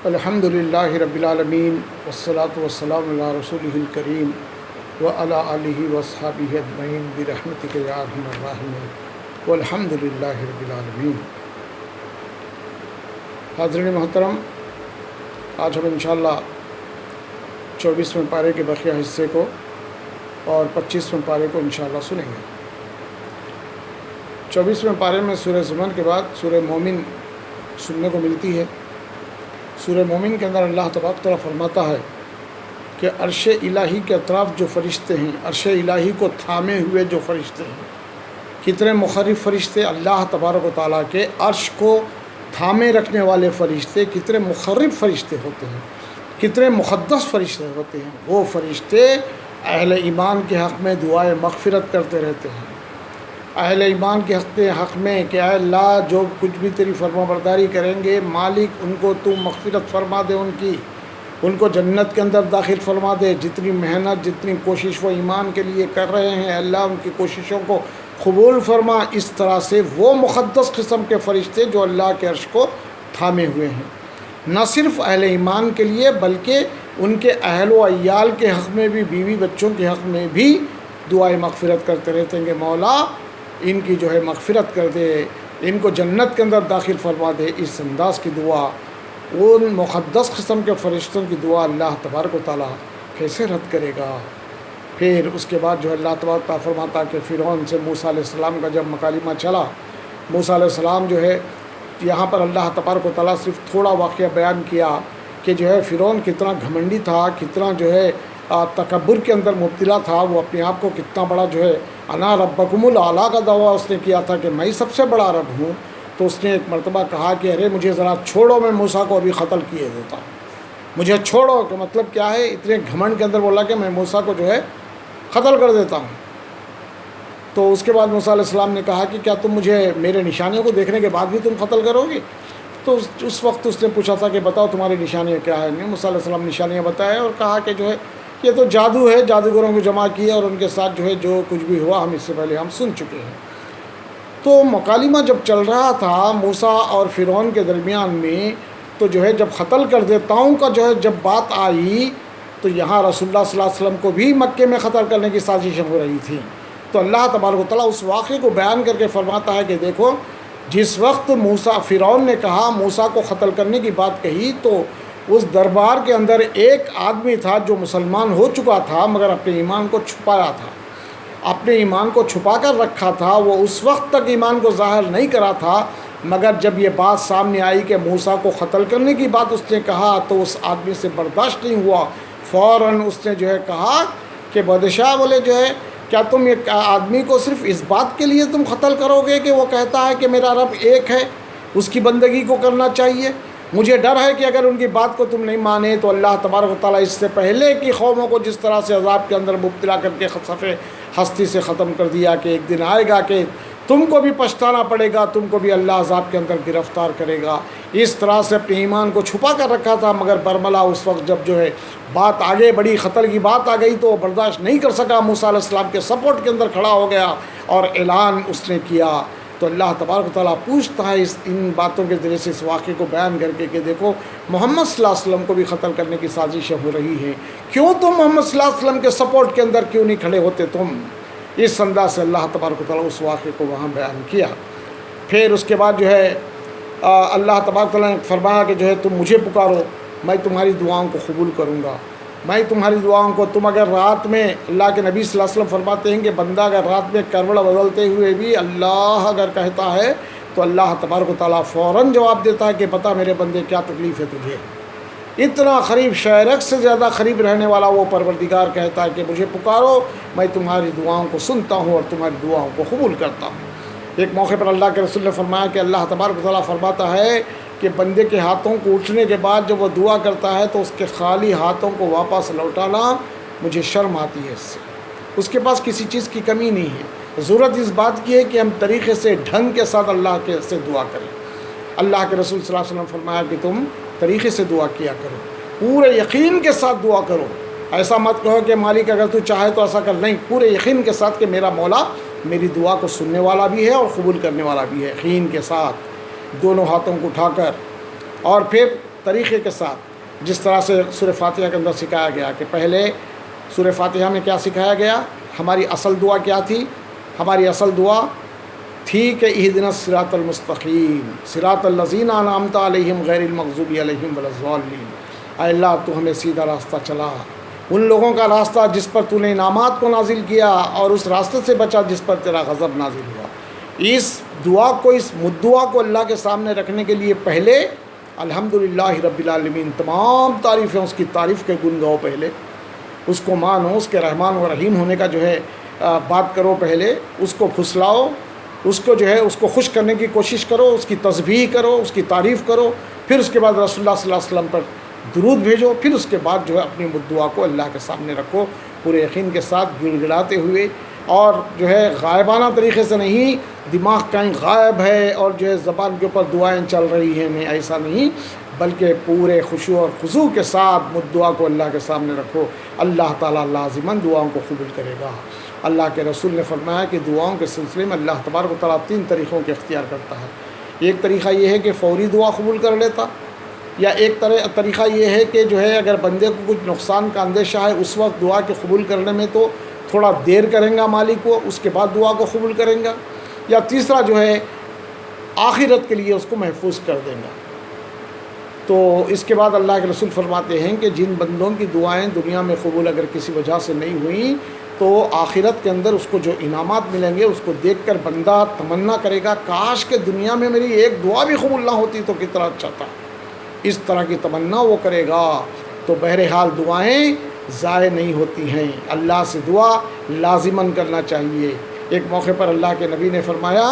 الحمد للہ رب العالمین والصلاة والسلام علی رسولہ الکریم وعلی آلہ واصحابہ اجمعین برحمتک یا ارحم الراحمین والحمد للہ رب العالمین۔ حاضرین محترم، آج ہم انشاءاللہ 24ویں پارے کے بقیہ حصے کو اور 25ویں پارے کو انشاءاللہ سنیں گے۔ 24ویں پارے میں سورہ زمر کے بعد سورہ مومن سننے کو ملتی ہے۔ سورہ مومن کے اندر اللہ تبارک تعالیٰ فرماتا ہے کہ عرش الہی کے اطراف جو فرشتے ہیں، عرش الہی کو تھامے ہوئے جو فرشتے ہیں، کتنے مخرب فرشتے اللہ تبارک و تعالیٰ کے عرش کو تھامے رکھنے والے فرشتے، کتنے مخرب فرشتے ہوتے ہیں، کتنے مقدس فرشتے ہوتے ہیں۔ وہ فرشتے اہل ایمان کے حق میں دعائے مغفرت کرتے رہتے ہیں، اہل ایمان کے حق میں کہ اے اللہ جو کچھ بھی تیری فرما برداری کریں گے، مالک ان کو تو مغفرت فرما دے، ان کو جنت کے اندر داخل فرما دے۔ جتنی محنت، جتنی کوشش وہ ایمان کے لیے کر رہے ہیں، اللہ ان کی کوششوں کو قبول فرما۔ اس طرح سے وہ مقدس قسم کے فرشتے جو اللہ کے عرش کو تھامے ہوئے ہیں، نہ صرف اہل ایمان کے لیے بلکہ ان کے اہل و عیال کے حق میں بھی، بیوی بچوں کے حق میں بھی دعائیں مغفرت کرتے رہتے ہیں کہ مولا ان کی جو ہے مغفرت کر دے، ان کو جنت کے اندر داخل فرما دے۔ اس انداز کی دعا، ان مقدس قسم کے فرشتوں کی دعا اللہ تبارک و تعالیٰ کیسے رد کرے گا؟ پھر اس کے بعد جو ہے اللہ تبارک تعالیٰ فرماتا کہ فرعون سے موسیٰ علیہ السلام کا جب مکالمہ چلا، موسیٰ علیہ السلام جو ہے یہاں پر اللہ تبارک و تعالیٰ صرف تھوڑا واقعہ بیان کیا کہ جو ہے فرعون کتنا گھمنڈی تھا، کتنا جو ہے تکبر کے اندر مبتلا تھا، وہ اپنے آپ کو کتنا بڑا جو ہے انا ربکم الاعلیٰ کا دعویٰ اس نے کیا تھا کہ میں سب سے بڑا رب ہوں۔ تو اس نے ایک مرتبہ کہا کہ ارے مجھے ذرا چھوڑو، میں موسیٰ کو ابھی قتل کیے دیتا ہوں، مجھے چھوڑو۔ کہ مطلب کیا ہے؟ اتنے گھمنڈ کے اندر بولا کہ میں موسیٰ کو جو ہے قتل کر دیتا ہوں۔ تو اس کے بعد موسیٰ علیہ السلام نے کہا کہ کیا تم مجھے میرے نشانیوں کو دیکھنے کے بعد بھی تم قتل کرو گے؟ تو اس وقت اس نے پوچھا تھا کہ بتاؤ تمہاری نشانیاں کیا ہے؟ موسیٰ علیہ السلام نشانیاں بتائے اور کہا کہ جو ہے یہ تو جادو ہے، جادوگروں کو جمع کیا اور ان کے ساتھ جو ہے جو کچھ بھی ہوا ہم اس سے پہلے ہم سن چکے ہیں۔ تو مکالمہ جب چل رہا تھا موسیٰ اور فرعون کے درمیان میں، تو جو ہے جب قتل کر دیتا ہوں کا جو ہے جب بات آئی، تو یہاں رسول اللہ صلی اللہ علیہ وسلم کو بھی مکے میں قتل کرنے کی سازشیں ہو رہی تھیں۔ تو اللہ تبارک و تعالیٰ اس واقعے کو بیان کر کے فرماتا ہے کہ دیکھو، جس وقت فرعون نے کہا موسیٰ کو قتل کرنے کی بات کہی، تو اس دربار کے اندر ایک آدمی تھا جو مسلمان ہو چکا تھا مگر اپنے ایمان کو چھپایا تھا، اپنے ایمان کو چھپا کر رکھا تھا۔ وہ اس وقت تک ایمان کو ظاہر نہیں کرا تھا، مگر جب یہ بات سامنے آئی کہ موسیٰ کو قتل کرنے کی بات اس نے کہا تو اس آدمی سے برداشت نہیں ہوا۔ فوراً اس نے جو ہے کہا کہ بادشاہ بولے جو ہے کیا تم ایک آدمی کو صرف اس بات کے لیے تم قتل کرو گے کہ وہ کہتا ہے کہ میرا رب ایک ہے، اس کی بندگی کو کرنا چاہیے؟ مجھے ڈر ہے کہ اگر ان کی بات کو تم نہیں مانے تو اللہ تبارک و تعالیٰ اس سے پہلے کی قوموں کو جس طرح سے عذاب کے اندر مبتلا کر کے صفحے ہستی سے ختم کر دیا کہ ایک دن آئے گا کہ تم کو بھی پچھتانا پڑے گا، تم کو بھی اللہ عذاب کے اندر گرفتار کرے گا۔ اس طرح سے اپنے ایمان کو چھپا کر رکھا تھا، مگر برملا اس وقت جب جو ہے بات آگے بڑی، قتل کی بات آ گئی تو وہ برداشت نہیں کر سکا، موسیٰ علیہ السلام کے سپورٹ کے اندر کھڑا ہو گیا اور اعلان اس نے کیا۔ تو اللہ تبارک و تعالیٰ پوچھتا ہے ان باتوں کے ذریعے سے اس واقعے کو بیان کر کے کہ دیکھو محمد صلی اللہ علیہ وسلم کو بھی قتل کرنے کی سازشیں ہو رہی ہیں، کیوں تم محمد صلی اللہ علیہ وسلم کے سپورٹ کے اندر کیوں نہیں کھڑے ہوتے تم؟ اس انداز سے اللہ تبارک و تعالیٰ اس واقعے کو وہاں بیان کیا۔ پھر اس کے بعد جو ہے اللہ تبارک و تعالیٰ نے فرمایا کہ جو ہے تم مجھے پکارو، میں تمہاری دعاؤں کو قبول کروں گا، میں تمہاری دعاؤں کو تم اگر رات میں، اللہ کے نبی صلی اللہ علیہ وسلم فرماتے ہیں کہ بندہ اگر رات میں کروڑ بدلتے ہوئے بھی اللہ اگر کہتا ہے تو اللہ تبارک و تعالیٰ فوراً جواب دیتا ہے کہ بتا میرے بندے کیا تکلیف ہے تجھے؟ اتنا قریب، شعرک سے زیادہ قریب رہنے والا وہ پروردگار کہتا ہے کہ مجھے پکارو، میں تمہاری دعاؤں کو سنتا ہوں اور تمہاری دعاؤں کو قبول کرتا ہوں۔ ایک موقع پر اللہ کے رسول نے فرمایا کہ اللہ تبارک و تعالیٰ فرماتا ہے کہ بندے کے ہاتھوں کو اٹھنے کے بعد جب وہ دعا کرتا ہے تو اس کے خالی ہاتھوں کو واپس لوٹانا مجھے شرم آتی ہے اس سے۔ اس کے پاس کسی چیز کی کمی نہیں ہے، ضرورت اس بات کی ہے کہ ہم طریقے سے، ڈھنگ کے ساتھ اللہ کے سے دعا کریں۔ اللہ کے رسول صلی اللہ علیہ وسلم فرمایا کہ تم طریقے سے دعا کیا کرو، پورے یقین کے ساتھ دعا کرو، ایسا مت کہو کہ مالک اگر تو چاہے تو ایسا کر، نہیں، پورے یقین کے ساتھ کہ میرا مولا میری دعا کو سننے والا بھی ہے اور قبول کرنے والا بھی ہے، یقین کے ساتھ دونوں ہاتھوں کو اٹھا کر۔ اور پھر طریقے کے ساتھ، جس طرح سے سورہ فاتحہ کے اندر سکھایا گیا کہ پہلے سورہ فاتحہ میں کیا سکھایا گیا، ہماری اصل دعا کیا تھی؟ ہماری اصل دعا تھی کہ اہدنا الصراط المستقیم صراط الذین انعمت علیہم غیر المغضوب علیہم ولا الضالین، اے اللہ تو ہمیں سیدھا راستہ چلا، ان لوگوں کا راستہ جس پر تو نے انعامات کو نازل کیا، اور اس راستے سے بچا جس پر تیرا غضب نازل ہوا۔ اس دعا کو، اس مدعا کو اللہ کے سامنے رکھنے کے لیے پہلے الحمدللہ رب العالمین، تمام تعریفیں اس کی تعریف کے گن گاؤ، پہلے اس کو مانو، اس کے رحمان و رحیم ہونے کا جو ہے بات کرو، پہلے اس کو پھسلاؤ، اس کو جو ہے اس کو خوش کرنے کی کوشش کرو، اس کی تسبیح کرو، اس کی تعریف کرو، پھر اس کے بعد رسول اللہ صلی اللہ علیہ وسلم پر درود بھیجو، پھر اس کے بعد جو ہے اپنی دعا کو اللہ کے سامنے رکھو پورے یقین کے ساتھ، گڑ گڑاتے ہوئے، اور جو ہے غائبانہ طریقے سے نہیں، دماغ کہیں غائب ہے اور جو ہے زبان کے اوپر دعائیں چل رہی ہیں، نہیں، ایسا نہیں، بلکہ پورے خشوع اور خضوع کے ساتھ دعا کو اللہ کے سامنے رکھو۔ اللہ تعالیٰ لازماً دعاؤں کو قبول کرے گا۔ اللہ کے رسول نے فرمایا کہ دعاؤں کے سلسلے میں اللہ تبارک و تعالیٰ 3 طریقوں کے اختیار کرتا ہے۔ ایک طریقہ یہ ہے کہ فوری دعا قبول کر لیتا، یا ایک طریقہ یہ ہے کہ جو ہے اگر بندے کو کچھ نقصان کا اندیشہ ہے اس وقت دعا کے قبول کرنے میں تو تھوڑا دیر کریں گا مالک کو، اس کے بعد دعا کو قبول کریں گا، یا تیسرا جو ہے آخرت کے لیے اس کو محفوظ کر دیں گا۔ تو اس کے بعد اللہ کے رسول فرماتے ہیں کہ جن بندوں کی دعائیں دنیا میں قبول اگر کسی وجہ سے نہیں ہوئیں تو آخرت کے اندر اس کو جو انعامات ملیں گے اس کو دیکھ کر بندہ تمنا کرے گا کاش کہ دنیا میں میری ایک دعا بھی قبول نہ ہوتی تو کتنا اچھا تھا، اس طرح کی تمنا وہ کرے گا۔ تو بہرحال دعائیں ضائع نہیں ہوتی ہیں، اللہ سے دعا لازماً کرنا چاہیے۔ ایک موقع پر اللہ کے نبی نے فرمایا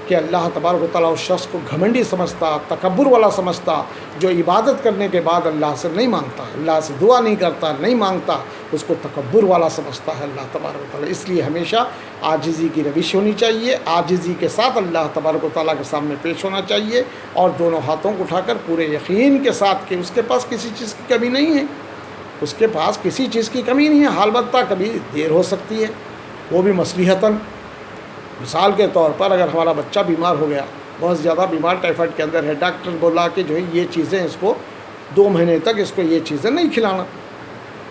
کہ اللہ تبارک و تعالیٰ اس شخص کو گھمنڈی سمجھتا، تکبر والا سمجھتا، جو عبادت کرنے کے بعد اللہ سے نہیں مانگتا، اللہ سے دعا نہیں کرتا، نہیں مانگتا، اس کو تکبر والا سمجھتا ہے اللہ تبارک و تعالیٰ۔ اس لیے ہمیشہ عاجزی کی روش ہونی چاہیے، عاجزی کے ساتھ اللہ تبارک و تعالیٰ کے سامنے پیش ہونا چاہیے، اور دونوں ہاتھوں کو اٹھا کر پورے یقین کے ساتھ کہ اس کے پاس کسی چیز کی کمی نہیں ہے، اس کے پاس کسی چیز کی کمی نہیں ہے، البتہ کبھی دیر ہو سکتی ہے، وہ بھی مصلحتاً۔ مثال کے طور پر اگر ہمارا بچہ بیمار ہو گیا، بہت زیادہ بیمار، ٹائیفائڈ کے اندر ہے، ڈاکٹر بولا کہ جو ہے یہ چیزیں اس کو 2 مہینے تک اس کو یہ چیزیں نہیں کھلانا۔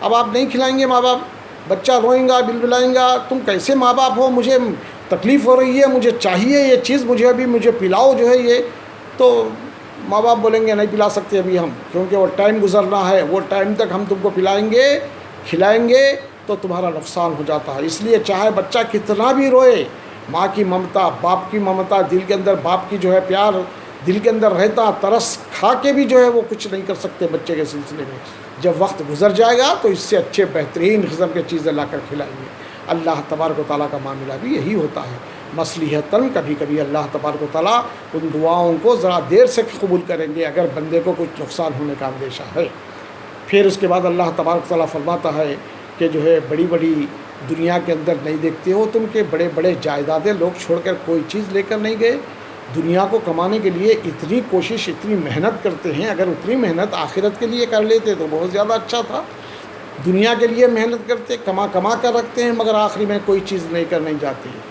اب آپ نہیں کھلائیں گے، ماں باپ، بچہ روئیں گا، بلبلائیں گا، تم کیسے ماں باپ ہو، مجھے تکلیف ہو رہی ہے، مجھے چاہیے یہ چیز، مجھے پلاؤ جو ہے یہ، تو ماں باپ بولیں گے نہیں پلا سکتے ابھی ہم، کیونکہ وہ ٹائم گزرنا ہے، وہ ٹائم تک ہم تم کو پلائیں گے، کھلائیں گے تو تمہارا نقصان ہو جاتا ہے۔ اس لیے چاہے بچہ کتنا بھی روئے، ماں کی ممتا، باپ کی ممتا، دل کے اندر باپ کی جو ہے پیار دل کے اندر رہتا، ترس کھا کے بھی جو ہے وہ کچھ نہیں کر سکتے بچے کے سلسلے میں۔ جب وقت گزر جائے گا تو اس سے اچھے بہترین قسم کے چیزیں لا کر کھلائیں گے۔ اللہ تبارک و تعالیٰ کا معاملہ بھی یہی ہوتا ہے، مصلحتاً کبھی کبھی اللہ تبارک و تعالیٰ ان دعاؤں کو ذرا دیر سے قبول کریں گے اگر بندے کو کچھ نقصان ہونے کا اندیشہ ہے۔ پھر اس کے بعد اللہ تبارک و تعالیٰ فرماتا ہے کہ جو ہے بڑی بڑی دنیا کے اندر نہیں دیکھتے ہو تم کہ بڑے بڑے جائیدادیں لوگ چھوڑ کر کوئی چیز لے کر نہیں گئے، دنیا کو کمانے کے لیے اتنی کوشش، اتنی محنت کرتے ہیں، اگر اتنی محنت آخرت کے لیے کر لیتے تو بہت زیادہ اچھا تھا۔ دنیا کے لیے محنت کرتے، کما کر رکھتے ہیں، مگر آخری میں کوئی چیز نہیں کرنے جاتی ہے۔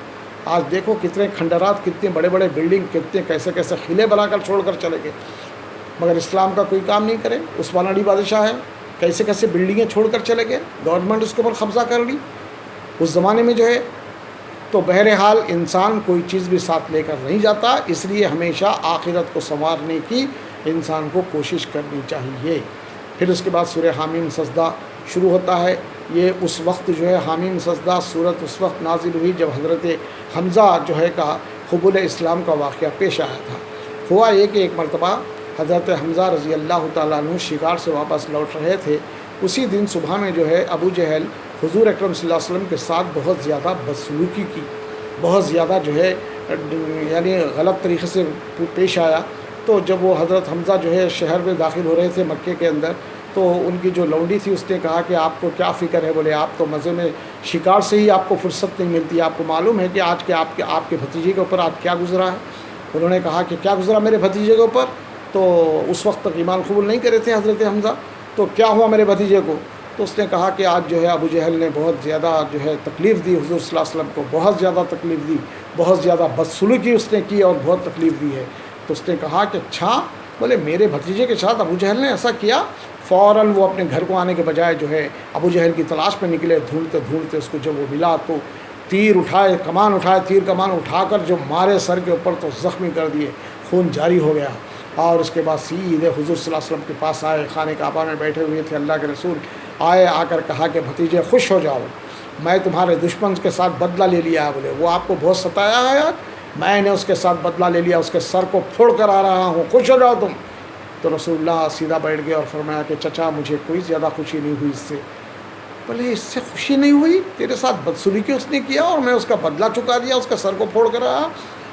آج دیکھو کتنے کھنڈرات، کتنے بڑے بڑے بلڈنگ، کتنے کیسے کیسے قلعے بنا کر چھوڑ کر چلے گئے، مگر اسلام کا کوئی کام نہیں کرے۔ عثمان علی بادشاہ ہے، کیسے کیسے بلڈنگیں چھوڑ کر چلے گئے، گورنمنٹ اس کے اوپر قبضہ کر لی اس زمانے میں جو ہے۔ تو بہرحال انسان کوئی چیز بھی ساتھ لے کر نہیں جاتا، اس لیے ہمیشہ آخرت کو سنوارنے کی انسان کو کوشش کرنی چاہیے۔ پھر اس کے بعد سورہ حامیم سجدہ شروع ہوتا ہے۔ یہ اس وقت جو ہے حامیم سجدہ صورت اس وقت نازل ہوئی جب حضرت حمزہ جو ہے کا قبول اسلام کا واقعہ پیش آیا تھا۔ ہوا یہ کہ ایک مرتبہ حضرت حمزہ رضی اللہ تعالیٰ عنہ شکار سے واپس لوٹ رہے تھے، اسی دن صبح میں جو ہے ابو جہل حضور اکرم صلی اللہ علیہ وسلم کے ساتھ بہت زیادہ بدسلوکی کی، بہت زیادہ جو ہے یعنی غلط طریقے سے پیش آیا۔ تو جب وہ حضرت حمزہ جو ہے شہر میں داخل ہو رہے تھے مکے کے اندر، تو ان کی جو لونڈی تھی اس نے کہا کہ آپ کو کیا فکر ہے؟ بولے آپ تو مزے میں شکار سے ہی آپ کو فرصت نہیں ملتی، آپ کو معلوم ہے کہ آج کے آپ کے بھتیجے کے اوپر آج کیا گزرا ہے؟ انہوں نے کہا کہ کیا گزرا میرے بھتیجے کے اوپر؟ تو اس وقت تک ایمان قبول نہیں کرے تھے حضرت حمزہ، تو کیا ہوا میرے بھتیجے کو؟ تو اس نے کہا کہ آج جو ہے ابو جہل نے بہت زیادہ جو ہے تکلیف دی حضور صلی اللہ علیہ وسلم کو، بہت زیادہ تکلیف دی، بہت زیادہ بدسلوکی اس نے کی اور بہت تکلیف دی ہے۔ تو اس نے کہا کہ اچھا بولے میرے بھتیجے کے ساتھ ابو جہل نے ایسا کیا. فوراً وہ اپنے گھر کو آنے کے بجائے جو ہے ابو جہل کی تلاش میں نکلے. ڈھونڈتے ڈھونڈتے اس کو جب وہ ملا تو تیر اٹھائے کمان اٹھا کر جو مارے سر کے اوپر تو زخمی کر دیے, خون جاری ہو گیا. اور اس کے بعد سیدھے حضور صلی اللہ علیہ وسلم کے پاس آئے. خانہ کعبہ میں بیٹھے ہوئے تھے اللہ کے رسول. آئے, آ کر کہا کہ بھتیجے خوش ہو جاؤ, میں تمہارے دشمن کے ساتھ بدلہ لے لیا ہے. بولے وہ آپ کو بہت ستایا ہے یار, میں نے اس کے ساتھ بدلہ لے لیا, اس کے سر کو پھوڑ کر آ رہا ہوں, خوش ہو جاؤ تم. تو رسول اللہ سیدھا بیٹھ گئے اور فرمایا کہ چچا مجھے کوئی زیادہ خوشی نہیں ہوئی اس سے. بولے اس سے خوشی نہیں ہوئی, تیرے ساتھ بدسلوکی اس نے کیا اور میں اس کا بدلہ چکا دیا, اس کا سر کو پھوڑ کر آیا,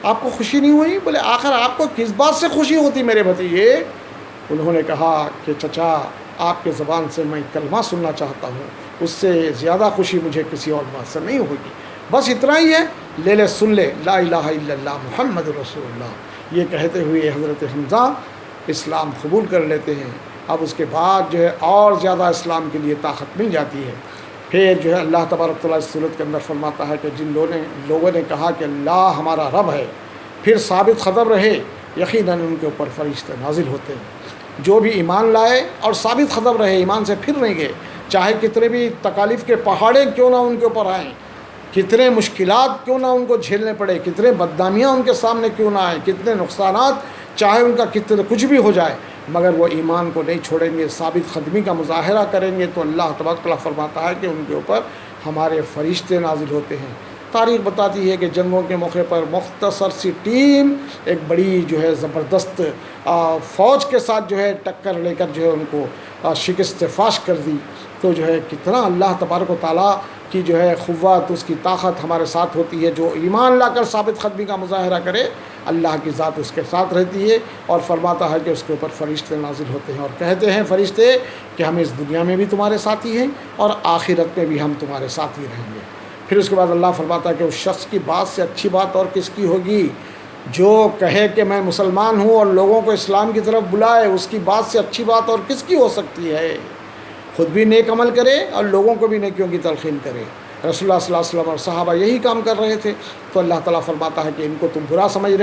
آپ کو خوشی نہیں ہوئی؟ بولے آخر آپ کو کس بات سے خوشی ہوتی میرے بھتیجے؟ انہوں نے کہا کہ چچا آپ کے زبان سے میں کلمہ سننا چاہتا ہوں, اس سے زیادہ خوشی مجھے کسی اور بات سے نہیں ہوگی. بس اتنا ہی ہے, لے لے سن لے, لا الہ الا اللہ محمد رسول اللہ. یہ کہتے ہوئے حضرت حمزہ اسلام قبول کر لیتے ہیں. اب اس کے بعد جو ہے اور زیادہ اسلام کے لیے طاقت مل جاتی ہے. پھر جو ہے اللہ تبارک تعالیٰ اس صورت کے اندر فرماتا ہے کہ جن لوگوں نے کہا کہ اللہ ہمارا رب ہے, پھر ثابت قدم رہے, یقیناً ان کے اوپر فرشتے نازل ہوتے ہیں. جو بھی ایمان لائے اور ثابت قدم رہے, ایمان سے پھر نہیں گئے, چاہے کتنے بھی تکالیف کے پہاڑے کیوں نہ ان کے اوپر آئیں, کتنے مشکلات کیوں نہ ان کو جھیلنے پڑے, کتنے بدنامیاں ان کے سامنے کیوں نہ آئیں, کتنے نقصانات چاہے ان کا کتنے کچھ بھی ہو جائے, مگر وہ ایمان کو نہیں چھوڑیں گے, ثابت قدمی کا مظاہرہ کریں گے, تو اللہ تبارک تعالیٰ فرماتا ہے کہ ان کے اوپر ہمارے فرشتے نازل ہوتے ہیں. تاریخ بتاتی ہے کہ جنگوں کے موقع پر مختصر سی ٹیم ایک بڑی جو ہے زبردست فوج کے ساتھ جو ہے ٹکر لے کر جو ہے ان کو شکست فاش کر دی. تو جو ہے کتنا اللہ تبارک و تعالیٰ کی جو ہے قوت, اس کی طاقت ہمارے ساتھ ہوتی ہے. جو ایمان لا کر ثابت قدمی کا مظاہرہ کرے, اللہ کی ذات اس کے ساتھ رہتی ہے, اور فرماتا ہے کہ اس کے اوپر فرشتے نازل ہوتے ہیں اور کہتے ہیں فرشتے کہ ہم اس دنیا میں بھی تمہارے ساتھی ہیں اور آخرت میں بھی ہم تمہارے ساتھ ہی رہیں گے. پھر اس کے بعد اللہ فرماتا ہے کہ اس شخص کی بات سے اچھی بات اور کس کی ہوگی, جو کہے کہ میں مسلمان ہوں اور لوگوں کو اسلام کی طرف بلائے, اس کی بات سے اچھی بات اور کس کی ہو سکتی ہے. خود بھی نیک عمل کرے اور لوگوں کو بھی نیکیوں کی تلقین کرے. رسول اللہ صلی اللہ علیہ وسلم اور صحابہ یہی کام کر رہے تھے. تو اللہ تعالیٰ فرماتا ہے کہ ان کو تم برا سمجھ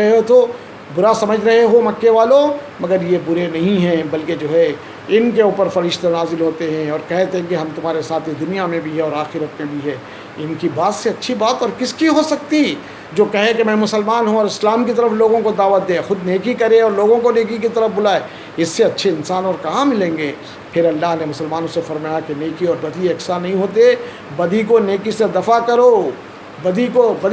رہے ہو مکے والوں, مگر یہ برے نہیں ہیں, بلکہ جو ہے ان کے اوپر فرشتے نازل ہوتے ہیں اور کہتے ہیں کہ ہم تمہارے ساتھ دنیا میں بھی ہے اور آخرت میں بھی ہے. ان کی بات سے اچھی بات اور کس کی ہو سکتی, جو کہے کہ میں مسلمان ہوں اور اسلام کی طرف لوگوں کو دعوت دے, خود نیکی کرے اور لوگوں کو نیکی کی طرف بلائے. اس سے اچھے انسان اور کہاں ملیں گے. پھر اللہ نے مسلمانوں سے فرمایا کہ نیکی اور بدی یکساں نہیں ہوتے, بدی کو نیکی سے دفع کرو. بدی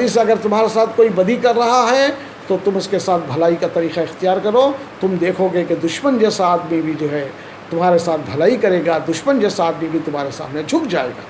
سے اگر تمہارے ساتھ کوئی بدی کر رہا ہے تو تم اس کے ساتھ بھلائی کا طریقہ اختیار کرو. تم دیکھو گے کہ دشمن جیسا آدمی بھی جو ہے تمہارے ساتھ بھلائی کرے گا, دشمن جیسا آدمی بھی تمہارے سامنے جھک جائے گا.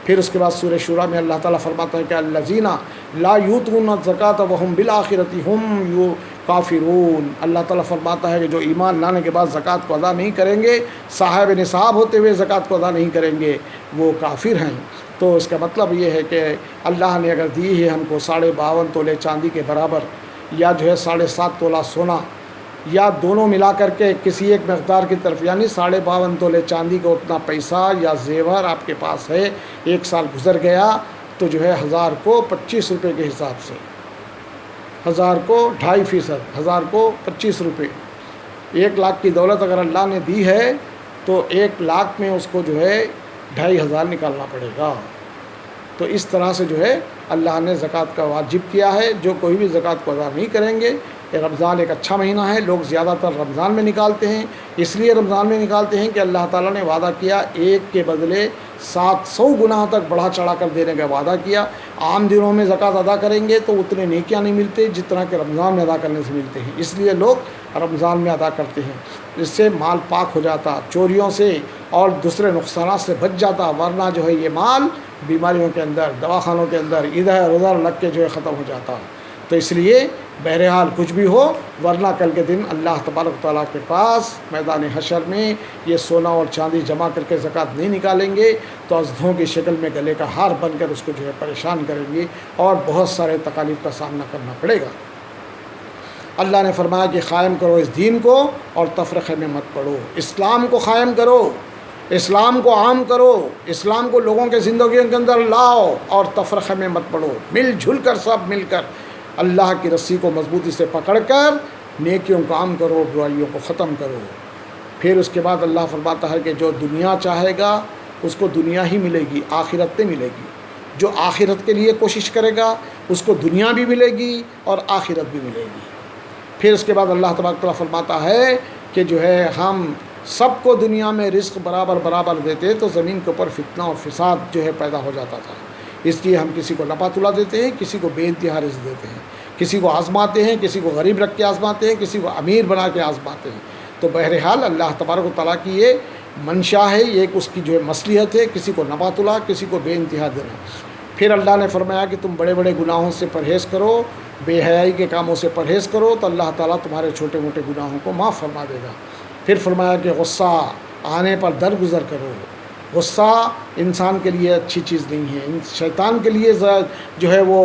پھر اس کے بعد سورہ شورى میں اللہ تعالیٰ فرماتا ہے کہ الذین لا یؤتون الزکاۃ وہم بالآخرۃ ہم کافرون. اللہ تعالیٰ فرماتا ہے کہ جو ایمان لانے کے بعد زکوٰۃ کو ادا نہیں کریں گے, صاحب نصاب ہوتے ہوئے زکوٰۃ کو ادا نہیں کریں گے, وہ کافر ہیں. تو اس کا مطلب یہ ہے کہ اللہ نے اگر دی ہے ہم کو 52.5 تولے چاندی کے برابر, یا جو ہے 7.5 تولہ سونا, یا دونوں ملا کر کے کسی ایک مقدار کی طرف, یعنی 52.5 تولے چاندی کا اتنا پیسہ یا زیور آپ کے پاس ہے, 1 سال گزر گیا تو جو ہے 1000 کو 25 روپے کے حساب سے, 1000 کو 2.5%, 1000 کو 25 روپے, 1 لاکھ کی دولت اگر اللہ نے دی ہے تو 1 لاکھ میں اس کو جو ہے 2.5 نکالنا پڑے گا. تو اس طرح سے جو ہے اللہ نے زکوٰۃ کا واجب کیا ہے. جو کوئی بھی زکوٰۃ کو ادا نہیں کریں گے, رمضان ایک اچھا مہینہ ہے, لوگ زیادہ تر رمضان میں نکالتے ہیں. اس لیے رمضان میں نکالتے ہیں کہ اللہ تعالیٰ نے وعدہ کیا, ایک کے بدلے 700 گنا تک بڑھا چڑھا کر دینے کا وعدہ کیا. عام دنوں میں زکوٰۃ ادا کریں گے تو اتنے نیکیاں نہیں ملتے جتنا کہ رمضان میں ادا کرنے سے ملتے ہیں. اس لیے لوگ رمضان میں ادا کرتے ہیں. اس سے مال پاک ہو جاتا, چوریوں سے اور دوسرے نقصانات سے بچ جاتا, ورنہ جو ہے یہ مال بیماریوں کے اندر, دواخانوں کے اندر ادھر ادھر لگ کے جو ہے ختم ہو جاتا. تو اس لیے بہرحال کچھ بھی ہو, ورنہ کل کے دن اللہ تبارک تعالیٰ کے پاس میدان حشر میں یہ سونا اور چاندی جمع کر کے زکوٰۃ نہیں نکالیں گے تو ازدھوں کی شکل میں گلے کا ہار بن کر اس کو جو ہے پریشان کریں گے اور بہت سارے تکالیف کا سامنا کرنا پڑے گا. اللہ نے فرمایا کہ قائم کرو اس دین کو اور تفرقے میں مت پڑو. اسلام کو قائم کرو, اسلام کو عام کرو, اسلام کو لوگوں کے زندگیوں کے اندر لاؤ اور تفرقے میں مت پڑو. مل جل کر, سب مل کر اللہ کی رسی کو مضبوطی سے پکڑ کر نیکیوں کام کرو، برائیوں کو ختم کرو۔ پھر اس کے بعد اللہ فرماتا ہے کہ جو دنیا چاہے گا اس کو دنیا ہی ملے گی، آخرت نہیں ملے گی۔ جو آخرت کے لیے کوشش کرے گا اس کو دنیا بھی ملے گی اور آخرت بھی ملے گی۔ پھر اس کے بعد اللہ تبارک تعالیٰ فرماتا ہے کہ جو ہے ہم سب کو دنیا میں رزق برابر برابر دیتے تو زمین کے اوپر فتنہ اور فساد جو ہے پیدا ہو جاتا تھا۔ اس لیے ہم کسی کو نپا تلا دیتے ہیں، کسی کو بے انتہا رزق دیتے ہیں، کسی کو آزماتے ہیں، کسی کو غریب رکھ کے آزماتے ہیں، کسی کو امیر بنا کے آزماتے ہیں۔ تو بہرحال اللہ تبارک و تعالیٰ کی یہ منشا ہے، یہ ایک اس کی جو ہے مصلحت ہے، کسی کو نپا تلا، کسی کو بے انتہا دینا۔ پھر اللہ نے فرمایا کہ تم بڑے بڑے گناہوں سے پرہیز کرو، بے حیائی کے کاموں سے پرہیز کرو تو اللہ تعالیٰ تمہارے چھوٹے موٹے گناہوں کو معاف فرما دے گا۔ پھر فرمایا کہ غصہ آنے پر درگزر کرو۔ غصہ انسان کے لیے اچھی چیز نہیں ہے، شیطان کے لیے جو ہے وہ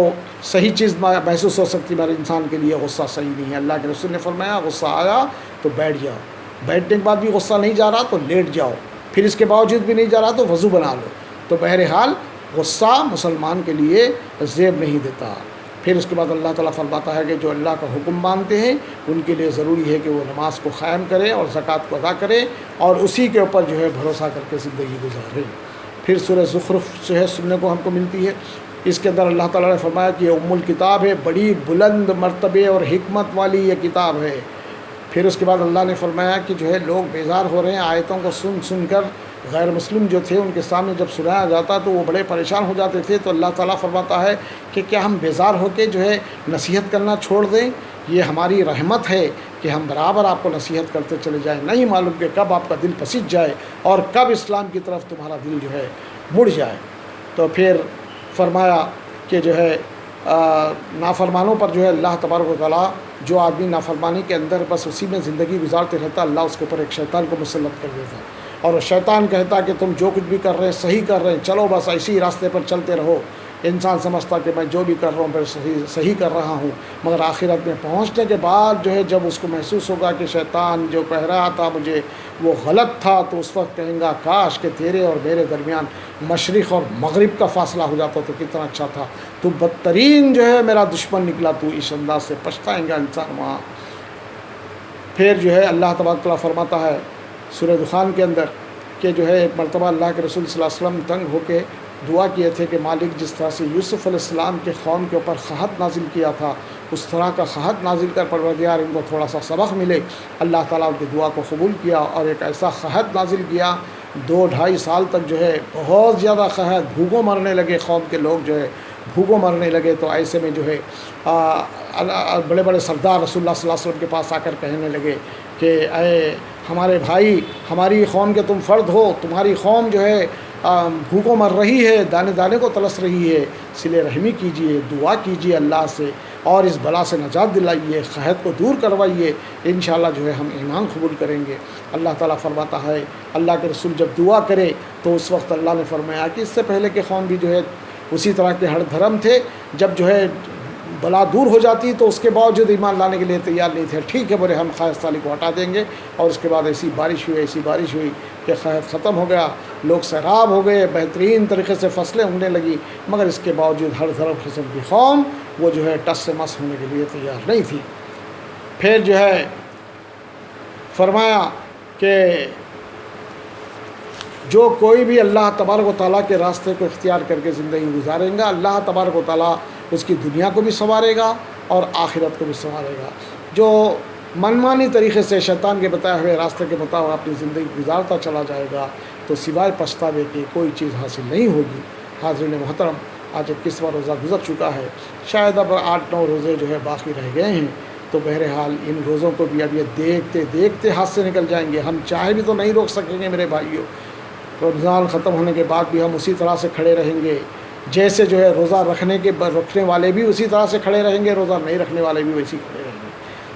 صحیح چیز محسوس ہو سکتی، مگر انسان کے لیے غصہ صحیح نہیں ہے۔ اللہ کے رسول نے فرمایا غصہ آیا تو بیٹھ جاؤ، بیٹھنے کے بعد بھی غصہ نہیں جا رہا تو لیٹ جاؤ، پھر اس کے باوجود بھی نہیں جا رہا تو وضو بنا لو۔ تو بہرحال غصہ مسلمان کے لیے زیب نہیں دیتا۔ پھر اس کے بعد اللہ تعالیٰ فرماتا ہے کہ جو اللہ کا حکم مانتے ہیں ان کے لیے ضروری ہے کہ وہ نماز کو قائم کرے اور زکوٰۃ کو ادا کرے اور اسی کے اوپر جو ہے بھروسہ کر کے زندگی گزارے۔ پھر سورہ زخرف جو ہے سننے کو ہم کو ملتی ہے، اس کے اندر اللہ تعالیٰ نے فرمایا کہ یہ ام الکتاب ہے، بڑی بلند مرتبے اور حکمت والی یہ کتاب ہے۔ پھر اس کے بعد اللہ نے فرمایا کہ جو ہے لوگ بیزار ہو رہے ہیں آیتوں کو سن سن کر، غیر مسلم جو تھے ان کے سامنے جب سنایا جاتا تو وہ بڑے پریشان ہو جاتے تھے، تو اللہ تعالیٰ فرماتا ہے کہ کیا ہم بیزار ہو کے جو ہے نصیحت کرنا چھوڑ دیں؟ یہ ہماری رحمت ہے کہ ہم برابر آپ کو نصیحت کرتے چلے جائیں، نہیں معلوم کہ کب آپ کا دل پسٹ جائے اور کب اسلام کی طرف تمہارا دل جو ہے مڑ جائے۔ تو پھر فرمایا کہ جو ہے نافرمانوں پر جو ہے اللہ تبارک و تعالیٰ، جو آدمی نافرمانی کے اندر بس اسی میں زندگی گزارتے رہتا، اللہ اس کے اوپر ایک شیطان کو مسلط کر دیتا اور شیطان کہتا کہ تم جو کچھ بھی کر رہے ہیں صحیح کر رہے ہیں، چلو بس اسی راستے پر چلتے رہو۔ انسان سمجھتا کہ میں جو بھی کر رہا ہوں پھر صحیح کر رہا ہوں، مگر آخرت میں پہنچنے کے بعد جو ہے جب اس کو محسوس ہوگا کہ شیطان جو کہہ رہا تھا مجھے وہ غلط تھا، تو اس وقت کہیں گا کاش کہ تیرے اور میرے درمیان مشرق اور مغرب کا فاصلہ ہو جاتا تو کتنا اچھا تھا، تو بدترین جو ہے میرا دشمن نکلا، تو اس انداز سے پچھتائیں گا انسان وہاں۔ پھر جو ہے اللہ تبارک تعالیٰ فرماتا ہے سورہ دخان کے اندر کہ جو ہے ایک مرتبہ اللہ کے رسول صلی اللہ علیہ وسلم تنگ ہو کے دعا کیے تھے کہ مالک جس طرح سے یوسف علیہ السلام کے قوم کے اوپر قحط نازل کیا تھا اس طرح کا قحط نازل کر پروردگار ان کو تھوڑا سا سبق ملے۔ اللہ تعالیٰ ان کی دعا کو قبول کیا اور ایک ایسا قحط نازل کیا، 2-2.5 سال تک جو ہے بہت زیادہ قحط، بھوکوں مرنے لگے، قوم کے لوگ جو ہے بھوکوں مرنے لگے۔ تو ایسے میں جو ہے بڑے بڑے سردار رسول اللہ صلی اللہ علیہ وسلم کے پاس آ کر کہنے لگے کہ اے ہمارے بھائی، ہماری قوم کے تم فرد ہو، تمہاری قوم جو ہے بھوکوں مر رہی ہے، دانے دانے کو تلس رہی ہے، صلہ رحمی کیجئے، دعا کیجئے اللہ سے اور اس بلا سے نجات دلائیے، قحط کو دور کروائیے، انشاءاللہ جو ہے ہم ایمان قبول کریں گے۔ اللہ تعالیٰ فرماتا ہے اللہ کے رسول جب دعا کرے تو اس وقت اللہ نے فرمایا کہ اس سے پہلے کے قوم بھی جو ہے اسی طرح کے ہر دھرم تھے، جب جو ہے بلا دور ہو جاتی تو اس کے باوجود ایمان لانے کے لیے تیار نہیں تھے، ٹھیک ہے بولے ہم قحط سالی کو ہٹا دیں گے، اور اس کے بعد ایسی بارش ہوئی کہ قحط ختم ہو گیا، لوگ سیراب ہو گئے، بہترین طریقے سے فصلیں اگنے لگی، مگر اس کے باوجود ہر دھرم قسم کی قوم وہ جو ہے ٹس سے مس ہونے کے لیے تیار نہیں تھی۔ پھر جو ہے فرمایا کہ جو کوئی بھی اللہ تبارک و تعالیٰ کے راستے کو اختیار کر کے زندگی گزارے گا، اللہ تبارک و تعالیٰ اس کی دنیا کو بھی سنوارے گا اور آخرت کو بھی سنوارے گا۔ جو منمانی طریقے سے شیطان کے بتائے ہوئے راستے کے مطابق اپنی زندگی گزارتا چلا جائے گا تو سوائے پچھتاوے کی کوئی چیز حاصل نہیں ہوگی۔ حاضرین محترم، آج 21واں روزہ گزر چکا ہے، شاید اب 8-9 روزے جو ہے باقی رہ گئے ہیں، تو بہرحال ان روزوں کو بھی اب یہ دیکھتے دیکھتے ہاتھ سے نکل جائیں گے، ہم چاہے بھی تو نہیں روک سکیں گے میرے بھائیوں۔ رمضان ختم ہونے کے بعد بھی ہم اسی طرح سے کھڑے رہیں گے، جیسے جو ہے روزہ رکھنے والے بھی اسی طرح سے کھڑے رہیں گے، روزہ نہیں رکھنے والے بھی ویسے کھڑے رہیں گے،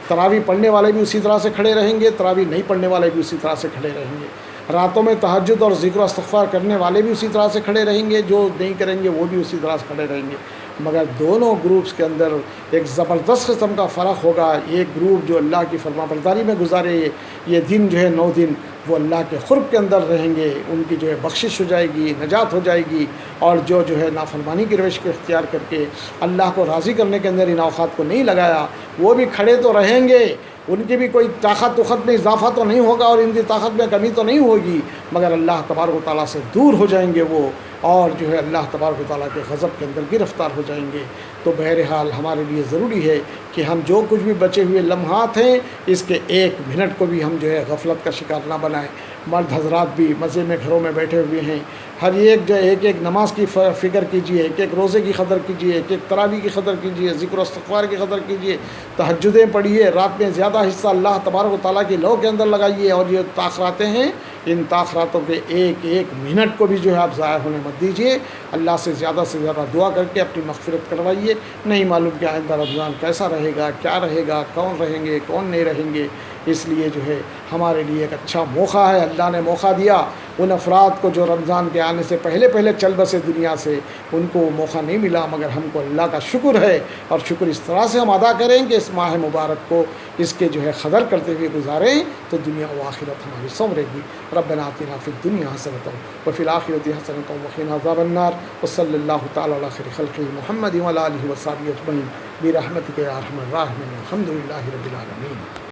تراویح پڑھنے والے بھی اسی طرح سے کھڑے رہیں گے، تراویح نہیں پڑھنے والے بھی اسی طرح سے کھڑے رہیں گے، راتوں میں تہجد اور ذکر و استغفار کرنے والے بھی اسی طرح سے کھڑے رہیں گے، جو نہیں کریں گے وہ بھی اسی طرح سے کھڑے رہیں گے، مگر دونوں گروپس کے اندر ایک زبردست قسم کا فرق ہوگا۔ ایک گروپ جو اللہ کی فرما برداری میں گزارے یہ دن جو ہے 9 دن، وہ اللہ کے قرب کے اندر رہیں گے، ان کی جو ہے بخشش ہو جائے گی، نجات ہو جائے گی، اور جو ہے نافرمانی کی روش کو اختیار کر کے اللہ کو راضی کرنے کے اندر ان اوقات کو نہیں لگایا، وہ بھی کھڑے تو رہیں گے، ان کی بھی کوئی طاقت میں اضافہ تو نہیں ہوگا اور ان کی طاقت میں کمی تو نہیں ہوگی، مگر اللہ تبارک و تعالیٰ سے دور ہو جائیں گے وہ، اور جو ہے اللہ تبارک و تعالیٰ کے غضب کے اندر گرفتار ہو جائیں گے۔ تو بہرحال ہمارے لیے ضروری ہے کہ ہم جو کچھ بھی بچے ہوئے لمحات ہیں اس کے ایک منٹ کو بھی ہم جو ہے غفلت کا شکار نہ بنائیں۔ مرد حضرات بھی مزے میں گھروں میں بیٹھے ہوئے ہیں، ہر ایک جو ایک ایک نماز کی فکر کیجیے، ایک ایک روزے کی قدر کیجیے، ایک ایک تراویح کی قدر کیجیے، ذکر و استغفار کی قدر کیجیے، تہجدیں پڑھیے، رات میں زیادہ حصہ اللہ تبارک و تعالیٰ کی لو کے اندر لگائیے، اور یہ تاخراتیں ہیں، ان تاخراتوں کے ایک ایک منٹ کو بھی جو ہے آپ ضائع ہونے مت دیجیے۔ اللہ سے زیادہ دعا کر کے اپنی مغفرت کروائیے، نہیں معلوم کہ آئندہ رمضان کیسا رہے گا، کیا رہے گا، کون رہیں گے، کون نہیں رہیں گے، اس لیے جو ہے ہمارے لیے ایک اچھا موقع ہے، اللہ نے موقع دیا ان افراد کو جو رمضان کے آنے سے پہلے چل بسے دنیا سے، ان کو وہ موقع نہیں ملا، مگر ہم کو اللہ کا شکر ہے، اور شکر اس طرح سے ہم ادا کریں کہ اس ماہ مبارک کو اس کے جو ہے قدر کرتے ہوئے گزاریں تو دنیا و آخرت ہماری سنورے گی۔ ربنا آتنا فی الدنیا حسنۃ وفی الآخرۃ حسنۃ وقنا عذاب النار، وصلی اللہ تعالی علی خیر خلقہ محمد وعلی آلہ وصحبہ اجمعین برحمتک یا ارحم الراحمین، الحمد للہ رب العالمین۔